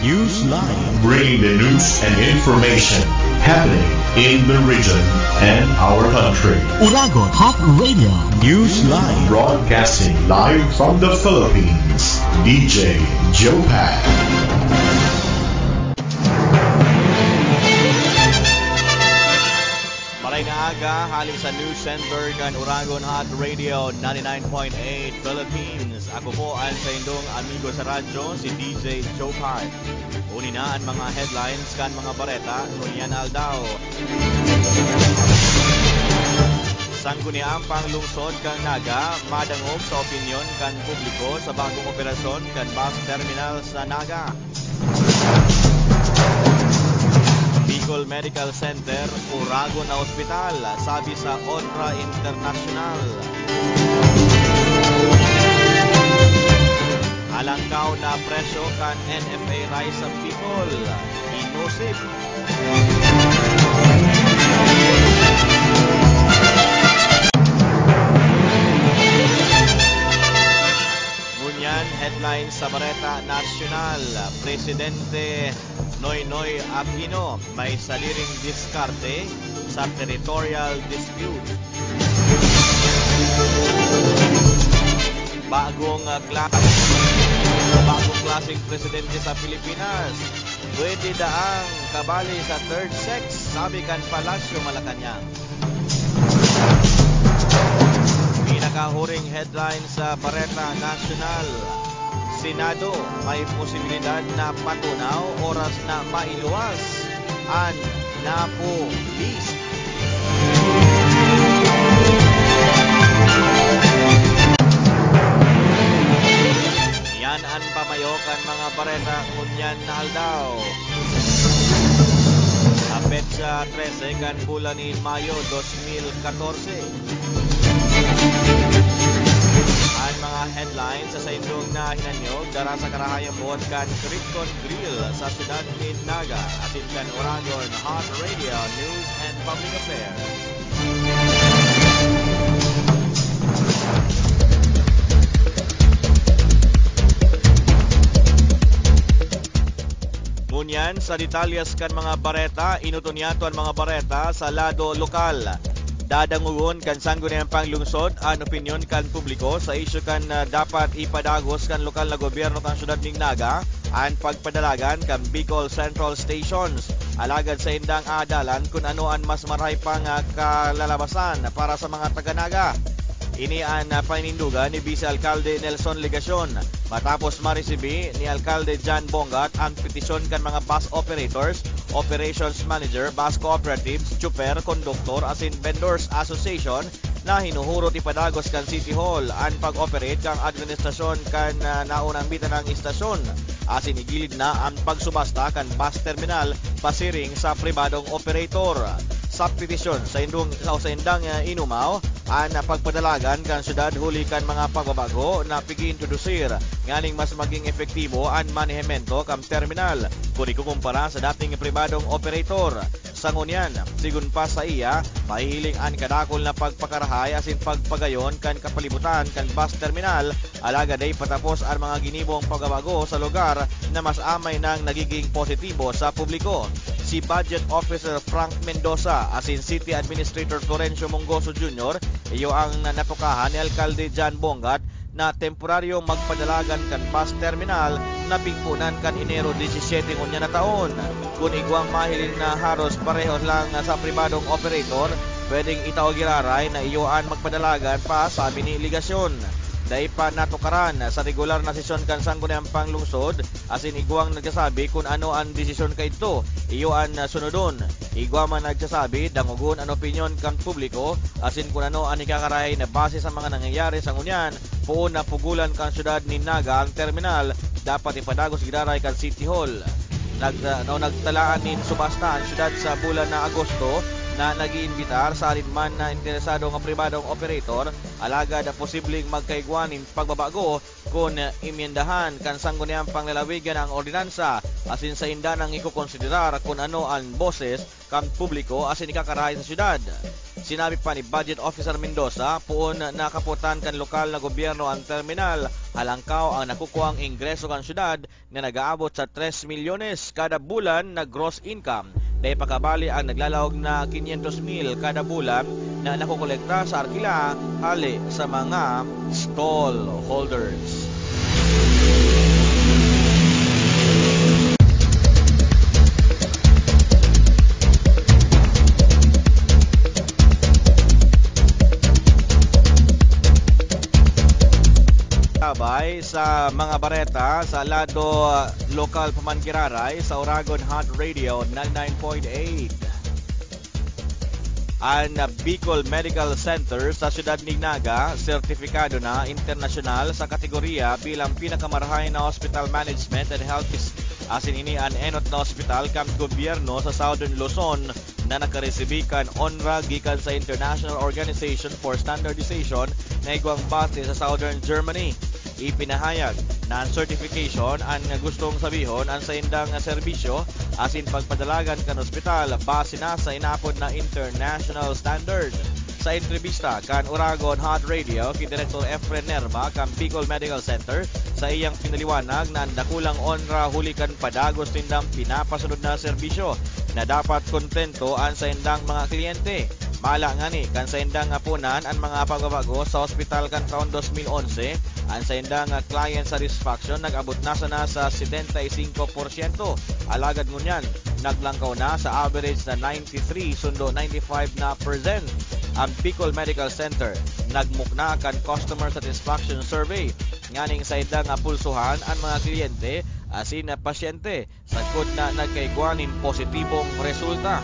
Newsline, bringing the news and information happening in the region and our country. Uragon Hot Radio. Newsline, broadcasting live from the Philippines. DJ Joe Pat. Maray na aga, halin sa News Center kan Uragon Hot Radio 99.8 Philippines. Ako po ang sa indong amigo sa radyo, si DJ Joe Pat. Unina ang mga headlines kan mga bareta, Nunian Aldao. Sangguniang panglungsod kan Naga, madangog sa opinyon kan publiko sa bagong operasyon kan bus terminal sa Naga. Bicol Medical Center, Uragon na ospital, sabi sa Onra International. Alangkaw na presyo kan NFA Rice sa Bicol, inusip. Ngunyan, headlines sa Bareta Nacional, Presidente Noynoy Aquino may saliring diskarte sa territorial dispute. Bagong klaseng presidente sa Pilipinas, pwede daang kabali sa third sex, sabi kan Palacio Malacanang. Pinakahuring headline sa Bareta Nacional, Senado may posibilidad na patunaw oras na mailuwas ang Napo list. Yan ang pamayokan mga bareta kunyan na Aldao. Apet sa 13 kan bulan ni Mayo 2014. Ang mga headlines sa indong na hinanyog dara sa karahayang buwan kan Cripcon Grill sa siyudad ni Naga atin kan Uragon Hot Radio News and Public Affairs. Ngunyan sa detalyas kan mga bareta, inutunyato ang mga bareta sa lado lokal. Dadangugon kan sangguniang panglungsod ang opinyon kan publiko sa isyu kan dapat ipadagos kan lokal na gobyerno kan syudad ning Naga ang pagpadalagan kan Bicol Central Stations. Alagad sa indang adalan kung ano ang mas maray pang kalalabasan para sa mga taga-Naga. Ini ang panindugan ni Vice Alcalde Nelson Legacion matapos maresibi ni Alcalde Jan Bongat ang petisyon kan mga bus operators, operations manager, bus cooperatives, chuper, conductor asin vendors association na hinuhurot ipadagos kan City Hall ang pag-operate kang administrasyon kan naunang bitan ng istasyon. Asin igilid na ang pagsubasta kan bus terminal pasiring sa pribadong operator. Sa petisyon sa indang inumaw ang pagpadalagan kan syudad huli kan mga pagbabago na pigi-introdusir nganing mas maging epektibo ang manehemento kam terminal kung ikukumpara sa dating pribadong operator. Sa ngunyan, sigun pa sa iya, pahihiling ang kadakol na pagpakarahay asin pagpagayon kan kapalibutan kan bus terminal alaga day patapos ang mga ginibong pagbabago sa lugar na mas amay nang nagiging positibo sa publiko. Si Budget Officer Frank Mendoza asin City Administrator Florencio Mongoso Jr. iyo ang natukahan ni Alcalde Jan Bongat na temporaryo magpadalagan kan bus terminal na pingpunan kan Enero 17 ngunya na taon. Kung igwang mahiling na haros pareho lang sa pribadong operator, pwedeng itawagiraray na iyo ang magpadalagan pa sabi ni Legasyon. Dahil pa natukaran sa regular na sesyon kan sangguniang panglungsod asin igwang nagsasabi kung ano ang desisyon ka ito, iyo ang sunodon. Igwa man nagsasabi dangugon ang opinyon kan publiko asin kung ano ang ikakaray na base sa mga nangyayari sa ngunyan puon na pugulan kan syudad ni Naga ang terminal dapat ipadagos gidaray kan City Hall. Nagtalaan ni subasta ang syudad sa bulan na Agosto na nag-iimbitar sa alinman na interesado ng pribadong operator alagad na posibleng magkaigwanin pagbabago kung imyendahan kan sangguniang panglalawigan ang ordinansa asin sa inda nang ikukonsiderar kung ano ang boses kan publiko asin ikakarahay sa syudad. Sinabi pa ni Budget Officer Mendoza, puon nakaputan kan lokal na gobyerno ang terminal, halangkaw ang nakukuhang ingreso kan syudad na nag-aabot sa 3 milyones kada bulan na gross income. Dahil pakabali ang naglalahog na 500,000 kada bulan na nakukolekta sa arkila hali sa mga stall holders. Sabay sa mga bareta sa lado lokal pamangkiraray sa Oragon Hot Radio 99.8. Ang Bicol Medical Center sa Siyudad Nignaga, sertifikado na internasyonal sa kategorya bilang pinakamarahay na hospital management and health. Asin ini ang enot na hospital kam gobyerno sa Southern Luzon na nakaresibikan onra gikan sa International Organization for Standardization na igwang base sa Southern Germany. Ipinahayag na ang certification ang gustong sabihon ang sa indang serbisyo asin pagpadalagan kan ospital base na sa inapod na international standard. Sa entrevista kan Oragon Hot Radio kay Director Efren Nerva kan Bicol Medical Center, sa iyang pinaliwanag na dakulang onra huli kan padagos tindang pinapasunod na serbisyo na dapat kontento ang sa indang mga kliyente. Mala nga ni kan sa indang apunan ang mga pagbabago sa ospital kan taon 2011, ang sa indang client satisfaction nag-abot na sa 75%. Alagad ngunyan naglangkaw na sa average na 93 sundo 95 na %. Ang Bicol Medical Center nagmukna kan customer satisfaction survey nganing sa indang pulsuhan ang mga kliyente asin na pasyente sagkod na nagkaigwanin positibong resulta.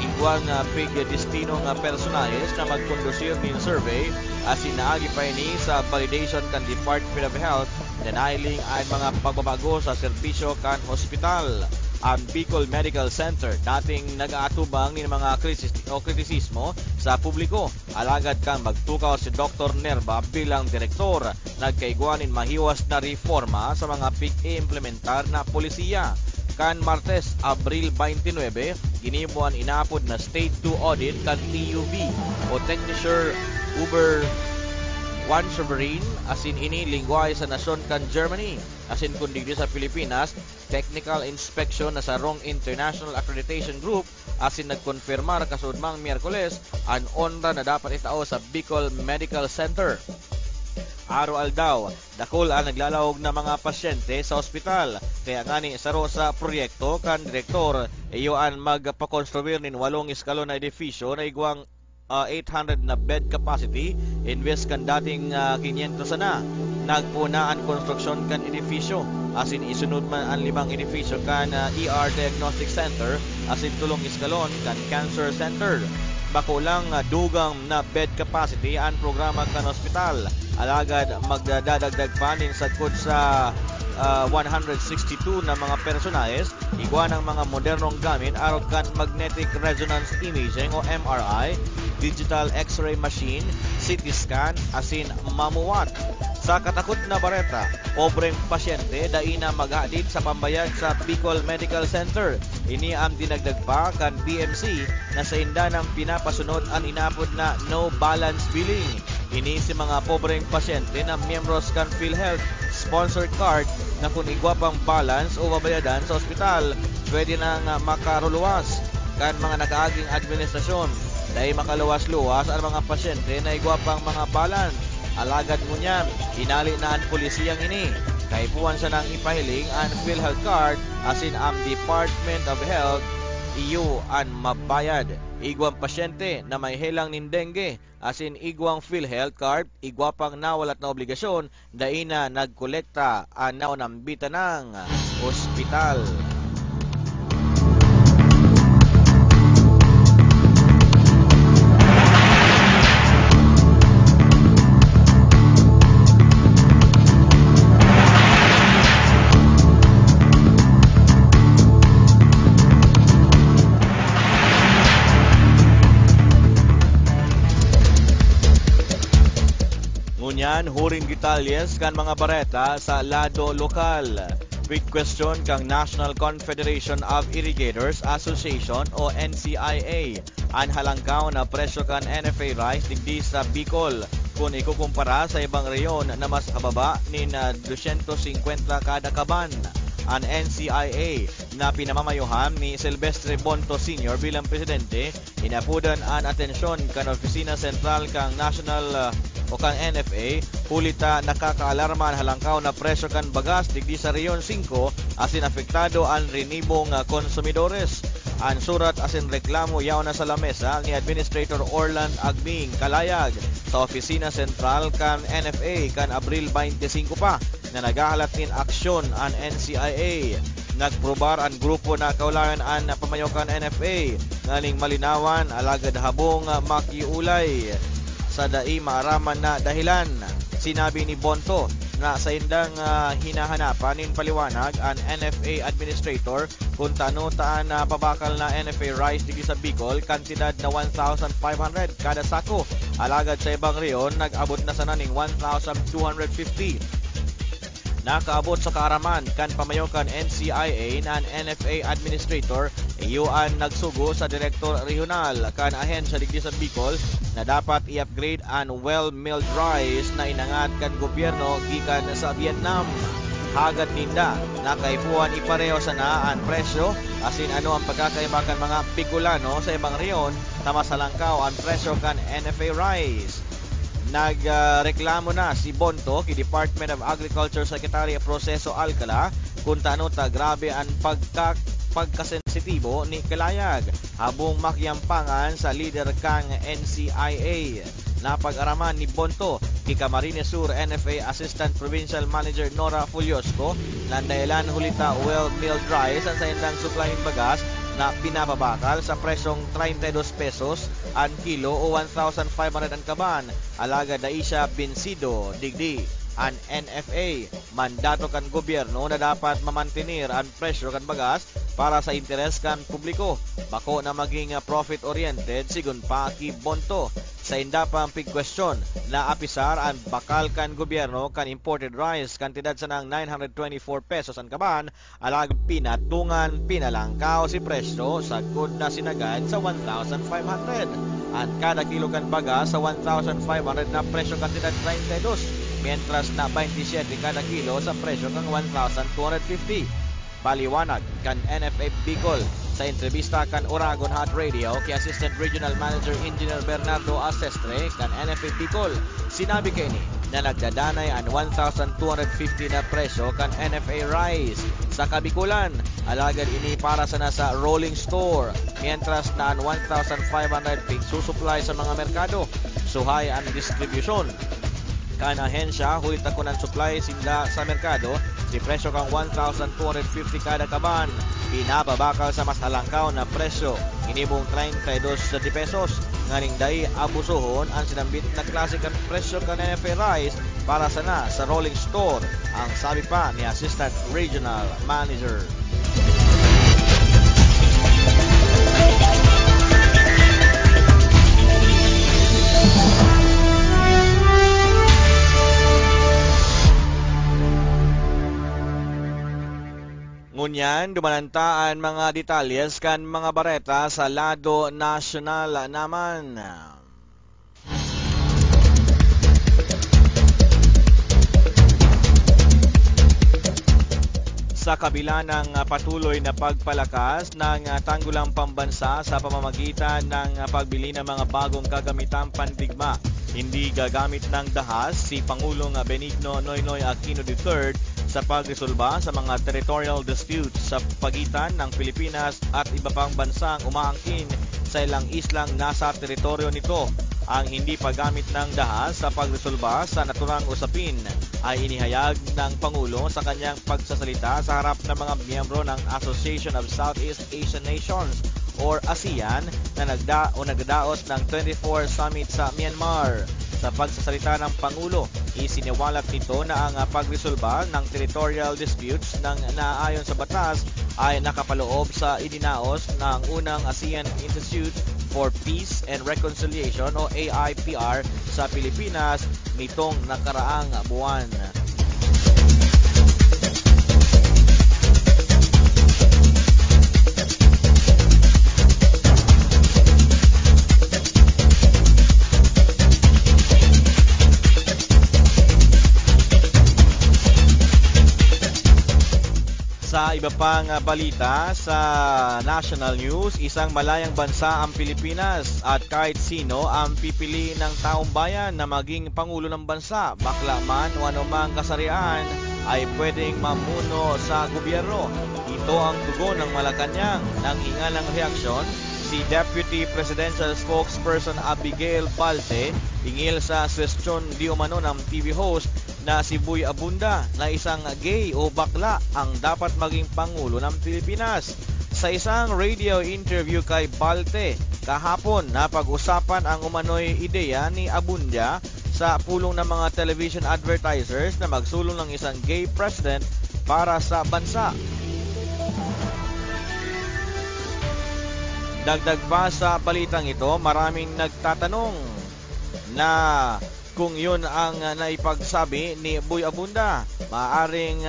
Igwang pigdestino nga personahes na magkondusir nin survey asin naagi pa ini sa validation kan Department of Health na nailing ay mga pagbabago sa serbisyo kan hospital. Ang Bicol Medical Center dating nag-aatubang ng mga kritisismo sa publiko. Alagad kang magtukaw si Dr. Nerva bilang direktor, nagkaigwanin mahiwas na reforma sa mga pig-implementar na polisiya. Kan Martes, Abril 29, ginibuan inapod na State 2 audit kan TUV o Technischer Uber One Sovereign asin ini lingwahe sa nasyon kan Germany asin kundi sa Pilipinas technical inspection na sa Rong International Accreditation Group asin nagkonfirmar kasudmang Miyerkules ang onra na dapat itao sa Bicol Medical Center. Araw daw, dakol ang naglalahog na mga pasyente sa ospital. Kaya ngani saro sa proyekto kan direktor iyo ang magpakonstruir nin 8 eskalon na edifisyo na igwang 800 na bed capacity invest kan dating 500 sana. Nagpuna ang konstruksyon kan edifisyo asin isunod man ang 5 edifisyo kan ER Diagnostic Center asin 3 eskalon kan Cancer Center. Bakulang dugang na bed capacity ang programa kan ospital. Alagad magdadagdag pa nin sagkod sa 162 na mga personahes, igwa ng mga modernong gamit aron kan magnetic resonance imaging o MRI, digital x-ray machine, CT scan, asin mamuwat. Sa katakot na bareta, pobreng pasyente daina maghadid sa pambayad sa Bicol Medical Center. Ini ang dinagdag pa kan BMC na sa inda ng pinapasunod ang inapod na no balance billing. Ini si mga pobreng pasyente na miyembros kan PhilHealth sponsored card na kung igwa pang balance o babayadan sa ospital, pwede nang makaruluwas kan mga nakaaging administrasyon. Dahil makaluwas-luwas ang mga pasyente na igwa pang mga balance. Alagad mo niyan, hinali na ang pulisiyang ini. Kaipuan sa nang ipahiling ang PhilHealth card asin ang Department of Health iyo ang mabayad. Igwang pasyente na may helang nin dengue asin igwang PhilHealth card, igwa pang nawalat na obligasyon dahil na nagkolekta ang naunambita ng ospital. Ngunyan, huring detalyes kan mga bareta sa lado lokal. Big question kang National Confederation of Irrigators Association o NCIA. Ang halangkaw na presyo kan NFA rice digdi sa Bicol kung ikukumpara sa ibang reyon na mas kababa ni 250 kada kaban. Ang NCIA na pinamamayuhan ni Silvestre Bonto Sr. bilang presidente, inapudan ang atensyon kan Opisina Sentral kang National o kang NFA, hulita nakakaalarma ang halangkaw na presyo kan bagas digdi sa Reyon 5 asin apektado ang renibong konsumidores. Ang surat asin reklamo yaw na sa lamesa ni Administrator Orland Agming Kalayag sa Opisina Sentral kan NFA kan Abril 25 pa na nagahalat nin aksyon ang NCIA. Nagprobar ang grupo na kaulayan ang pamayokan NFA ngaling malinawan alagad habong makiulay sa dai maaraman na dahilan. Sinabi ni Bonto na sa indang hinahanapan nin paliwanag ang NFA Administrator kung taan pabakal na NFA rice digi sa Bicol kantidad na 1,500 kada sako. Alagad sa ibang reyon nag-abot na sa naning 1,250. Nakaabot sa kaaraman kan pamayokan NCIA na NFA Administrator iyuan nagsugo sa Direktor Regional kan ahensya digdi sa Bicol na dapat i-upgrade ang well-milled rice na inangat kan gobyerno gikan sa Vietnam. Hagad ninda nakaipuan ipareho sana ang presyo asin ano ang pagkakaiba kan mga Bicolano sa ibang reyon na masalangkaw ang presyo kan NFA rice. Nagreklamo na si Bonto ki Department of Agriculture Secretary Proceso Alcala kung tanuta grabe ang pagkasensitibo ni Kalayag habong makyampangan sa leader kang NCIA. Napag-araman ni Bonto ki Camarines Sur NFA Assistant Provincial Manager Nora Fuliosco na dahilan hulita well-milled rice ang sa indang supply in bagas na pinapabakal sa presyong 32 pesos ang kilo o 1,500 ang kaban. Alaga da isya bensido digdi ang NFA. Mandato kan gobyerno na dapat mamantinir ang presyo kan bagas para sa interes kan publiko. Bako na maging profit-oriented sigun pa ki Bonto. Sa inda pang big question na apisar ang bakal kan gobyerno kan imported rice kantidad sa nang 924 pesos ang kaban, alag pinatungan pinalangkaw si presyo sa good na sinagad sa 1,500. Ang kada kilo kan baga sa 1,500 na presyo kantidad 32, mientras na 27 kada kilo sa presyo kang 1,250. Paliwanag kan NFA Bicol sa entrevista kan Oragon Hot Radio kay Assistant Regional Manager Engineer Bernardo Asestre kan NFA Bicol. Sinabi kay ni na nagdadanay ang 1,250 na presyo kan NFA rice sa Kabikulan. Alagad ini para sa nasa rolling store, mientras na ang 1,500 susupply sa mga merkado. Suhay ang distribution kan ahensya hulit ako ng supply sila sa merkado si presyo kang 1,250 kada kaban. Pinababakal sa mas halangkaw na presyo inibong 32 pesos. Ngaling day abusuhon ang sinambit na klase kan presyo kan NFA rice para sana sa rolling store, ang sabi pa ni Assistant Regional Manager. Ngunyan, dumanantaan mga detalyes kan mga bareta sa lado nasyonal naman. Sa kabila ng patuloy na pagpalakas ng tanggulang pambansa sa pamamagitan ng pagbili ng mga bagong kagamitang pandigma, hindi gagamit ng dahas si Pangulong Benigno Noynoy Aquino III sa pagresolba sa mga territorial disputes sa pagitan ng Pilipinas at iba pang bansang umaangkin sa ilang islang nasa teritoryo nito. Ang hindi paggamit ng dahas sa pagresolba sa naturang usapin ay inihayag ng Pangulo sa kanyang pagsasalita sa harap ng mga miyembro ng Association of Southeast Asian Nations or ASEAN na nagdaos ng 24 Summit sa Myanmar. Sa pagsasalita ng Pangulo, isiniwalat nito na ang pagresolba ng territorial disputes ng naaayon sa batas ay nakapaloob sa idinaos ng unang ASEAN Institute for Peace and Reconciliation o AIPR sa Pilipinas nitong nakaraang buwan. pang balita sa national news, isang malayang bansa ang Pilipinas at kahit sino ang pipili ng taong bayan na maging pangulo ng bansa, bakla man o anumang kasarian ay pwedeng mamuno sa gobyerno. Ito ang tugon ng Malacanang. Nang hinga ng reaksyon, si Deputy Presidential Spokesperson Abigail Palte hingil sa kwestiyon di umano ng TV host na si Boy Abunda na isang gay o bakla ang dapat maging pangulo ng Pilipinas. Sa isang radio interview kay Palte kahapon, napag-usapan ang umano'y ideya ni Abunda sa pulong ng mga television advertisers na magsulong ng isang gay president para sa bansa. Dagdag pa sa balitang ito, maraming nagtatanong na kung yun ang naipagsabi ni Boy Abunda, maaaring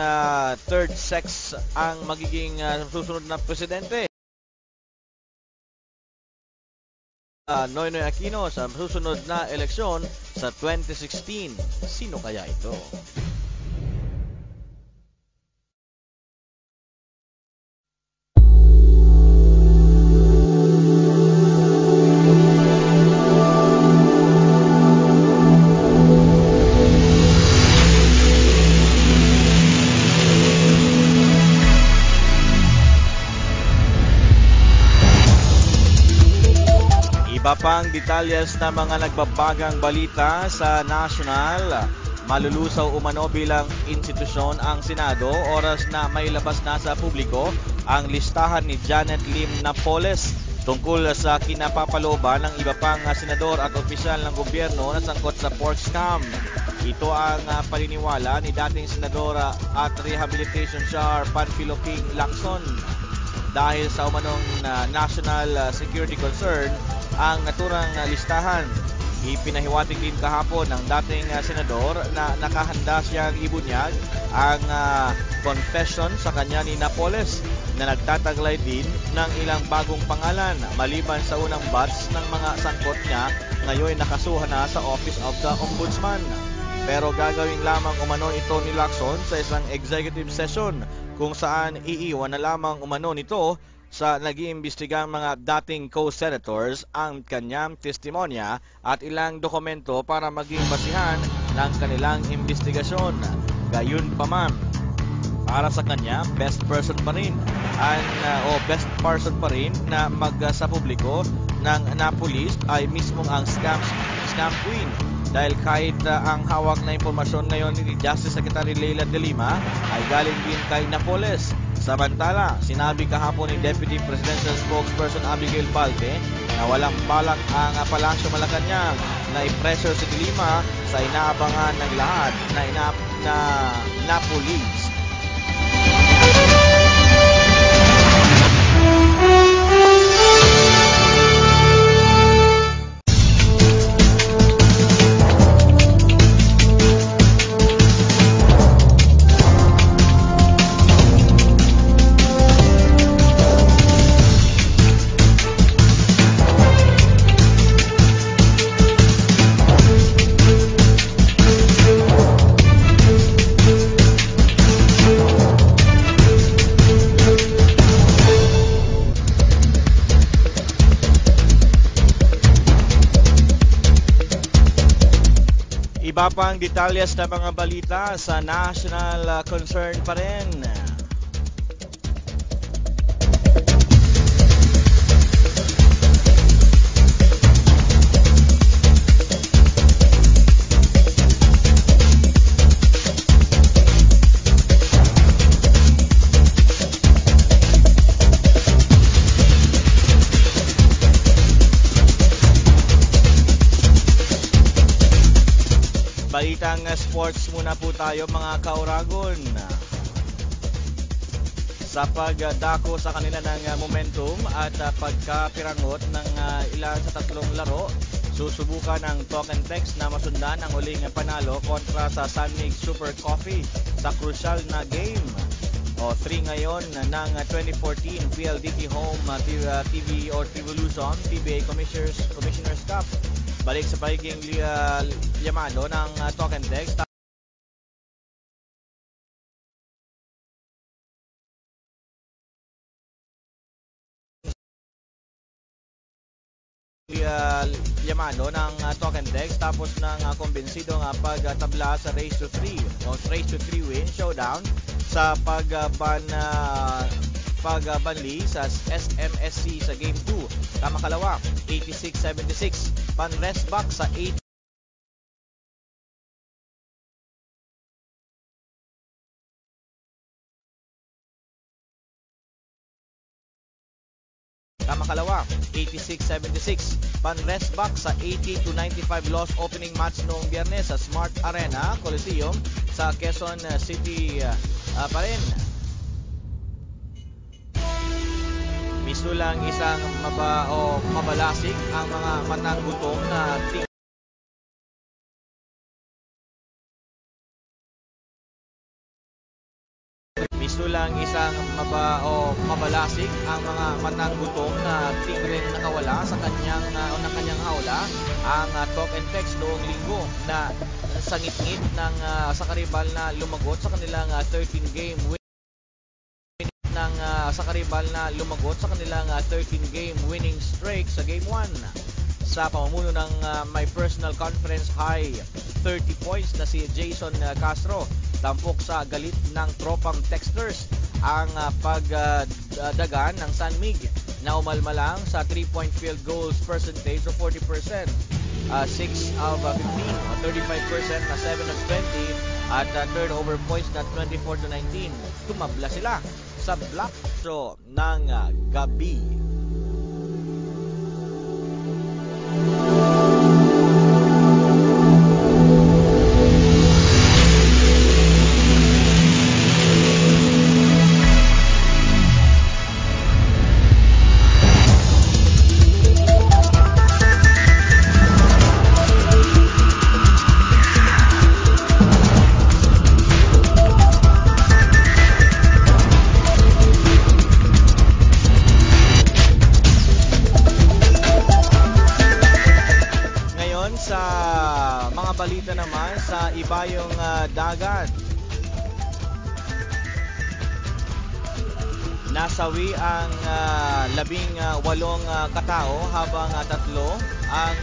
third sex ang magiging susunod na presidente. Noynoy Aquino sa susunod na eleksyon sa 2016. Sino kaya ito? Iba pang detalyes na mga nagbabagang balita sa national. Malulusaw umano bilang institusyon ang Senado oras na may labas na sa publiko ang listahan ni Janet Lim Napoles tungkol sa kinapapalooban ng iba pang senador at opisyal ng gobyerno na sangkot sa pork scam. Ito ang paniniwala ni dating senadora at rehabilitation czar Panfilo King Lacson. Dahil sa umanong national security concern ang naturang listahan. Ipinahiwatig din kahapon ng dating senador na nakahanda siyang ibunyag ang confession sa kanya ni Napoles na nagtataglay din ng ilang bagong pangalan maliban sa unang batch ng mga sangkot niya ngayon nakasuhan na sa Office of the Ombudsman. Pero gagawin lamang umano ito ni Lacson sa isang executive session kung saan iiwan na lamang umano nito sa nag-iimbestigang mga dating co-senators ang kanyang testimonya at ilang dokumento para maging basihan ng kanilang investigasyon. Gayunpaman, para sa kanya, best person pa rin na sa publiko ng napulis ay mismong ang scam queen. Dahil kahit ang hawak na impormasyon ngayon ni Justice Secretary Leila De Lima ay galing din kay Napoles. Samantala, sinabi kahapon ni Deputy Presidential Spokesperson Abigail Palte na walang balak ang Palasyo Malacanang na i-pressure si De Lima sa inaabangan ng lahat na napulis. Iba pang detalyes na mga balita sa national concern pa rin. Balitang sports muna po tayo mga kauragon. Sa pagdako sa kanila ng momentum at pagkapirangot ng ilan sa tatlong laro, susubukan ng talk and text na masundan ang uling panalo kontra sa Sunmig Super Coffee sa crucial na game. 3 ngayon ng 2014 PLDT Home TV or Revolution PBA Commissioners Cup. Balik sa pagiging llamado ng talk and text. Yamano ng Token Dex tapos ng kumbinsido nga pagtabla sa race to 3 o race to 3 win showdown sa pagbanli sa SMSC sa Game 2. Kamakalawa, 86-76. Pan-rest back sa 8. Kamakalawa, 86-76. Pan-rest back sa 80-95 loss opening match noong Biyernes sa Smart Arena Coliseum sa Quezon City pa rin. Misulang isang mabalasik ang mga matang gutom na Misulang isang mabalasik ang mga matang gutom na tigre nakawala sa kanyang hawla ang Token Dex noong linggo na sangit-ngit ng sa karibal na lumagot sa kanilang 13-game winning streak sa Game 1 sa pamumuno ng my personal conference high 30 points na si Jason Castro. Tampok sa galit ng tropang Texters ang pagdagan ng San Mig na umalmalang sa 3-point field goals percentage of 40%, 6 of 15 o 35% na 7 of 20 at turnover points na 24-19. Tumabla sila sa block show ng gabi. Balita naman sa Ibayong Dagat. Nasawi ang 18 katao habang 3 ang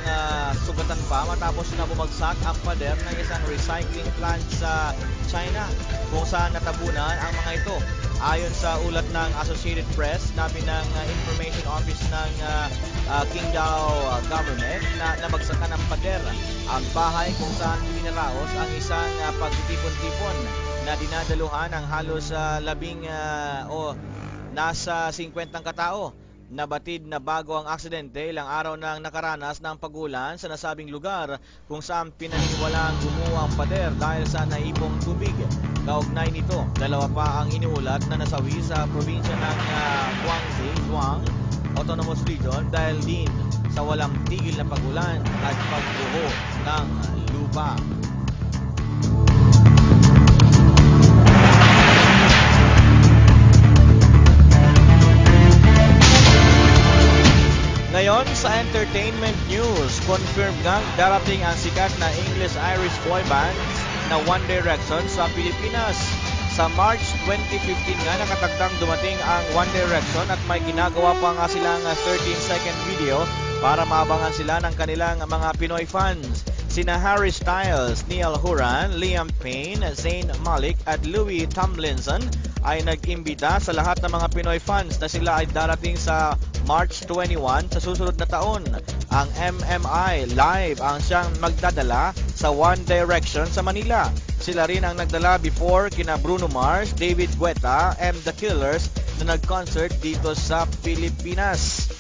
sugatan pa matapos na bumagsak ang pader ng isang recycling plant sa China kung saan natabunan ang mga ito. Ayon sa ulat ng Associated Press na ng Information Office ng Qingdao Government na nabagsakan ng pader ang bahay kung saan pinaraos ang isang pagtitipon-tipon na dinadaluhan ng halos nasa 50 katao. Nabatid na bago ang aksidente, ilang araw nang nakaranas ng pagulan sa nasabing lugar kung saan pinaniwalang gumuho ang pader dahil sa naipong tubig. Kaugnay nito, 2 pa ang iniulat na nasawi sa probinsya ng Guangxi, Zhuang Autonomous Region dahil din sa walang tigil na pagulan at pagbuho ng lupa. Ngayon sa entertainment news, confirmed ngang darating ang sikat na English-Irish boy band na One Direction sa Pilipinas. Sa March 2015 nga nakatagdang dumating ang One Direction at may ginagawa pa nga silang 13-second video para maabangan sila ng kanilang mga Pinoy fans. Sina Harry Styles, Niall Horan, Liam Payne, Zayn Malik at Louis Tomlinson ay nag-imbita sa lahat ng mga Pinoy fans na sila ay darating sa March 21 sa susunod na taon. Ang MMI Live ang siyang magdadala sa One Direction sa Manila. Sila rin ang nagdala before kina Bruno Mars, David Guetta, and The Killers na nag-concert dito sa Pilipinas.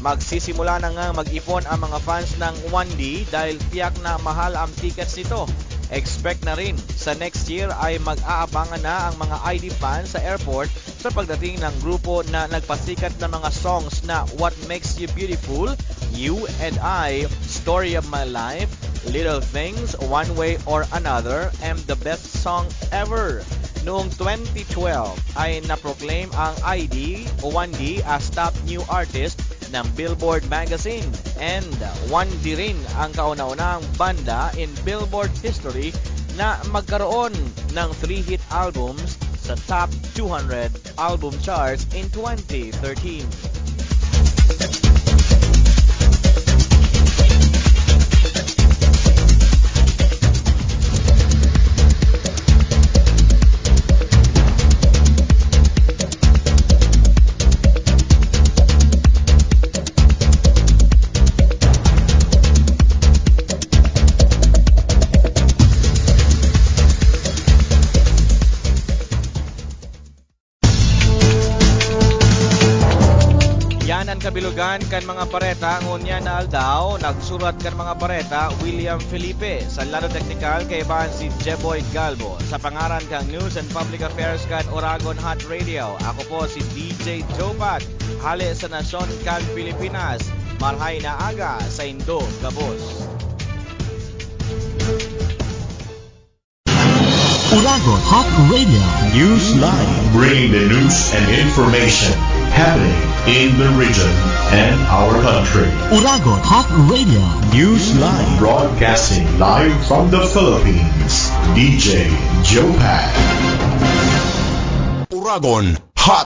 Magsisimula na nga mag-ipon ang mga fans ng 1D dahil tiyak na mahal ang tickets nito. Expect na rin sa next year ay mag-aabangan na ang mga ID fans sa airport sa pagdating ng grupo na nagpasikat ng mga songs na What Makes You Beautiful, You and I, Story of My Life, Little Things, One Way or Another, and The Best Song Ever. Noong 2012 ay naproclaim ang ID o 1D as top new artist ng Billboard magazine and 1D rin ang kauna-unahang banda in Billboard history na magkaroon ng 3-hit albums sa top 200 album charts in 2013. Yan ang kabilugan kan mga bareta ngunya na aldaw nagsurat kan mga bareta William Felipe sa lado teknikal kay ban si Jeboy Galbo sa pangaran kang News and Public Affairs kan Oragon Hot Radio. Ako po si DJ Jopat, hali sa Nasyon kan Pilipinas. Marhay na aga sa Indo, Gabos. Oragon Hot Radio. Newsline, bringing the news and information happening in the region and our country. Oragon Hot Radio. Newsline, broadcasting live from the Philippines. DJ Joe Pat. Oragon Hot